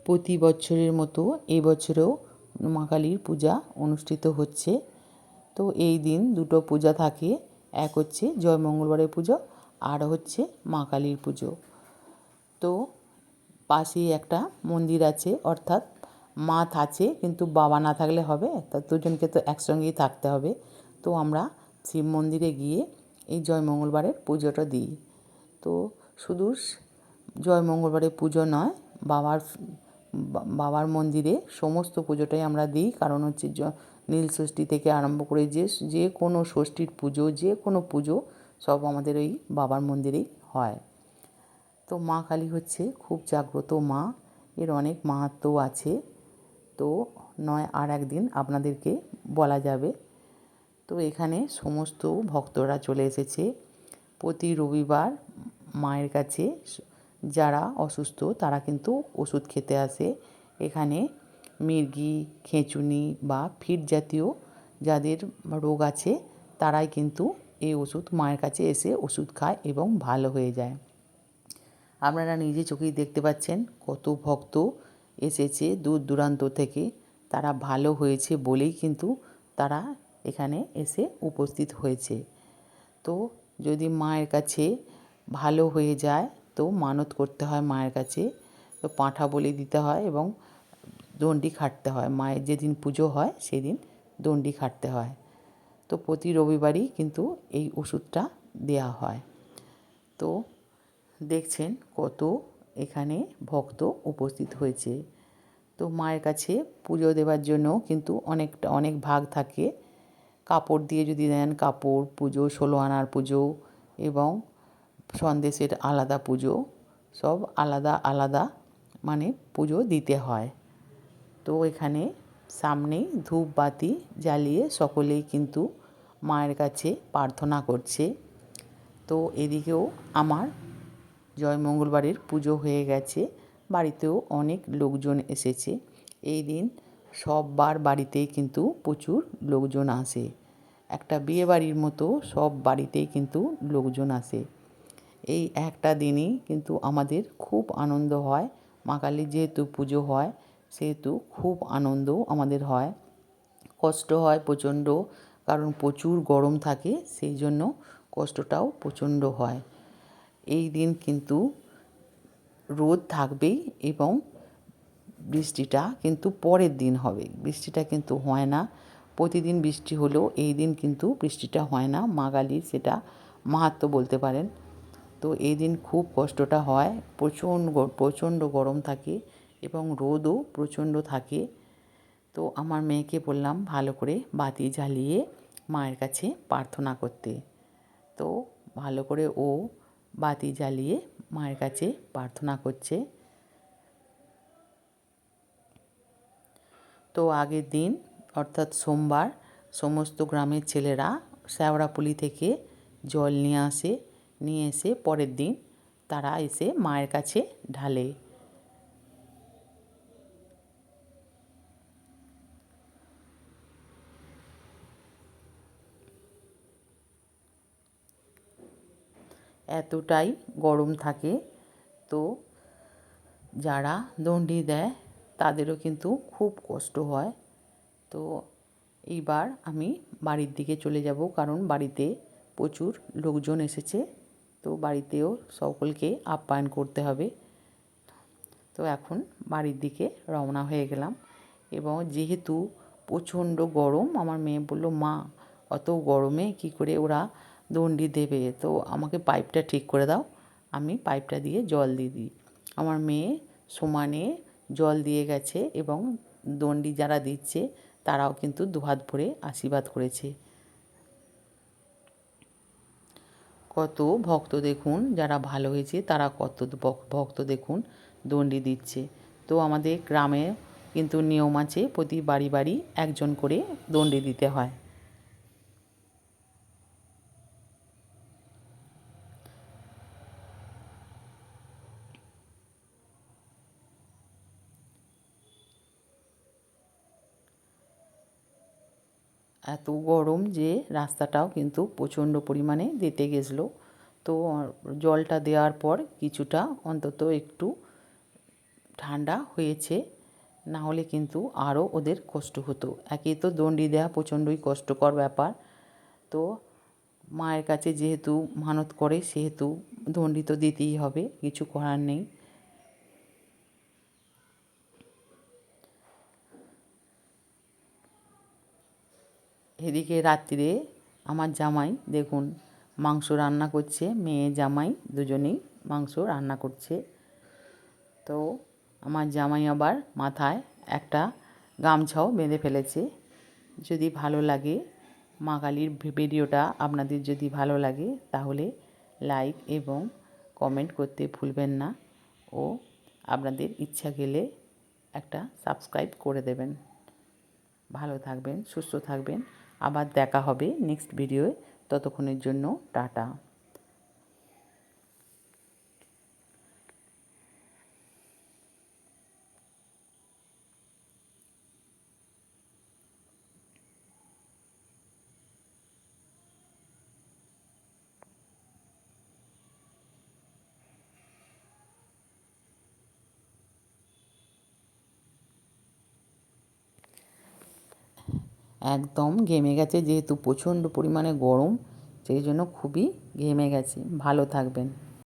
প্রতি বছরের মতো এবছরেও মা কালীর পূজা অনুষ্ঠিত হচ্ছে। তো এই দিন দুটো পূজা থাকে, এক হচ্ছে জয় মঙ্গলবারের পুজো আর হচ্ছে মা কালীর পুজো। তো পাশেই একটা মন্দির আছে, অর্থাৎ মাথ আছে কিন্তু বাবা না থাকলে হবে, তা দুজনকে তো একসঙ্গেই থাকতে হবে। তো আমরা শিব মন্দিরে গিয়ে এই জয় মঙ্গলবারের পুজোটা দিই। তো শুধু জয় মঙ্গলবারের পুজো নয়, বাবার মন্দিরে সমস্ত পুজোটাই আমরা দিই। কারণ হচ্ছে নীল ষষ্ঠী থেকে আরম্ভ করে যে কোনো ষষ্ঠীর পুজো, যে কোনো পুজো সব আমাদের ওই বাবার মন্দিরেই হয়। তো মা কালী হচ্ছে খুব জাগ্রত মা, এর অনেক মাহাত্ম্য আছে। তো নয় আর একদিন আপনাদেরকে বলা যাবে। তো এখানে সমস্ত ভক্তরা চলে এসেছে প্রতি রবিবার মায়ের কাছে। যারা অসুস্থ তারা কিন্তু ওষুধ খেতে আসে এখানে। মির্গি, খেঁচুনি বা ফিট জাতীয় যাদের রোগ আছে তারাই কিন্তু এই ওষুধ মায়ের কাছে এসে ওষুধ খায় এবং ভালো হয়ে যায়। আপনারা নিজে চোখেই দেখতে পাচ্ছেন কত ভক্ত এসেছে দূর দূরান্ত থেকে। তারা ভালো হয়েছে বলেই কিন্তু তারা এখানে এসে উপস্থিত হয়েছে। তো যদি মায়ের কাছে ভালো হয়ে যায় তো মানত করতে হয় মায়ের কাছে, তো পাঁঠা বলি দিতে হয় এবং দণ্ডি খাটতে হয়। মায়ের যেদিন পুজো হয় সেদিন দণ্ডি খাটতে হয়। তো প্রতি রবিবারই কিন্তু এই ওষুধটা দেয়া হয়। তো দেখছেন কত এখানে ভক্ত উপস্থিত হয়েছে। তো মায়ের কাছে পুজো দেওয়ার জন্য কিন্তু অনেক ভাগ থাকে। কাপড় দিয়ে যদি দেন কাপড় পুজো, 16 আনার পুজো এবং সন্দেশের আলাদা পুজো, সব আলাদা আলাদা মানে পুজো দিতে হয়। তো এখানে সামনেই ধূপবাতি জ্বালিয়ে সকলেই কিন্তু মায়ের কাছে প্রার্থনা করছে। তো এদিকেও আমার জয় মঙ্গলবারের পুজো হয়ে গেছে, বাড়িতেও অনেক লোকজন এসেছে। এই দিন সববার বাড়িতেই কিন্তু প্রচুর লোকজন আসে, একটা বিয়ে বাড়ির মতো সব বাড়িতেই কিন্তু লোকজন আসে। এই একটা দিনই কিন্তু আমাদের খুব আনন্দ হয়। মা কালীর যেহেতু পুজো হয় সেহেতু খুব আনন্দও আমাদের হয়। কষ্ট হয় প্রচণ্ড, কারণ প্রচুর গরম থাকে, সেই জন্য কষ্টটাও প্রচণ্ড হয়। এই দিন কিন্তু রোদ থাকবেই এবং বৃষ্টিটা কিন্তু পরের দিন হবে, বৃষ্টিটা কিন্তু হয় না। প্রতিদিন বৃষ্টি হলেও এই দিন কিন্তু বৃষ্টিটা হয় না। মা কালীর সেটা মাহাত্ম্য বলতে পারেন। তো এই দিন খুব কষ্টটা হয়, প্রচণ্ড গরম থাকে এবং রোদও প্রচণ্ড থাকে। তো আমার মেয়েকে বললাম ভালো করে বাতি জ্বালিয়ে মায়ের কাছে প্রার্থনা করতে। তো ভালো করে ও বাতি জ্বালিয়ে মায়ের কাছে প্রার্থনা করছে। তো আগের দিন অর্থাৎ সোমবার সমস্ত গ্রামের ছেলেরা শ্যাওড়াপুলি থেকে জল নিয়ে এসে পরের দিন তারা এসে মায়ের কাছে ঢালে। এতটাই গরম থাকে, তো যারা দণ্ডি দেয় তাদেরও কিন্তু খুব কষ্ট হয়। তো এইবার আমি বাড়ির দিকে চলে যাব, কারণ বাড়িতে প্রচুর লোকজন এসেছে। তো বাড়িতেও সকলকে আপ্যায়ন করতে হবে। তো এখন বাড়ির দিকে রওনা হয়ে গেলাম। এবং যেহেতু প্রচণ্ড গরম, আমার মেয়ে বলল মা অত গরমে কি করে ওরা দণ্ডি দেবে, তো আমাকে পাইপটা ঠিক করে দাও, আমি পাইপটা দিয়ে জল দিয়ে দিই। আমার মেয়ে সমানে জল দিয়ে গেছে এবং দণ্ডি যারা দিচ্ছে তারাও কিন্তু দুহাত ভরে আশীর্বাদ করেছে। কত ভক্ত দেখুন, যারা ভালো হয়েছে তারা কত ভক্ত দেখুন দণ্ডি দিচ্ছে। তো আমাদের গ্রামে কিন্তু নিয়ম আছে, প্রতি বাড়ি বাড়ি একজন করে দণ্ডি দিতে হয়। এত গরম যে রাস্তাটাও কিন্তু প্রচণ্ড পরিমাণে দিতে গেছিলো। তো জলটা দেওয়ার পর কিছুটা অন্তত একটু ঠান্ডা হয়েছে, না হলে কিন্তু আরও ওদের কষ্ট হতো। একেই তো দণ্ডি দেওয়া প্রচণ্ডই কষ্টকর ব্যাপার। তো মায়ের কাছে যেহেতু মানত করে সেহেতু দণ্ডি তো দিতেই হবে, কিছু করার নেই। এদিকে রাত্রিরে আমার জামাই দেখুন মাংস রান্না করছে, মেয়ে জামাই দুজনেই মাংস রান্না করছে। তো আমার জামাই আবার মাথায় একটা গামছাও বেঁধে ফেলেছে। যদি ভালো লাগে মা কালীর ভিডিওটা আপনাদের যদি ভালো লাগে তাহলে লাইক এবং কমেন্ট করতে ভুলবেন না, ও আপনাদের ইচ্ছা গেলে একটা সাবস্ক্রাইব করে দেবেন। ভালো থাকবেন, সুস্থ থাকবেন, আবার দেখা হবে নেক্সট ভিডিওয়। ততক্ষণের জন্য টাটা। একদম ঘেমে গেছে, যেহেতু প্রচণ্ড পরিমাণে গরম, সেই জন্য খুবই ঘেমে গেছে। ভালো থাকবেন।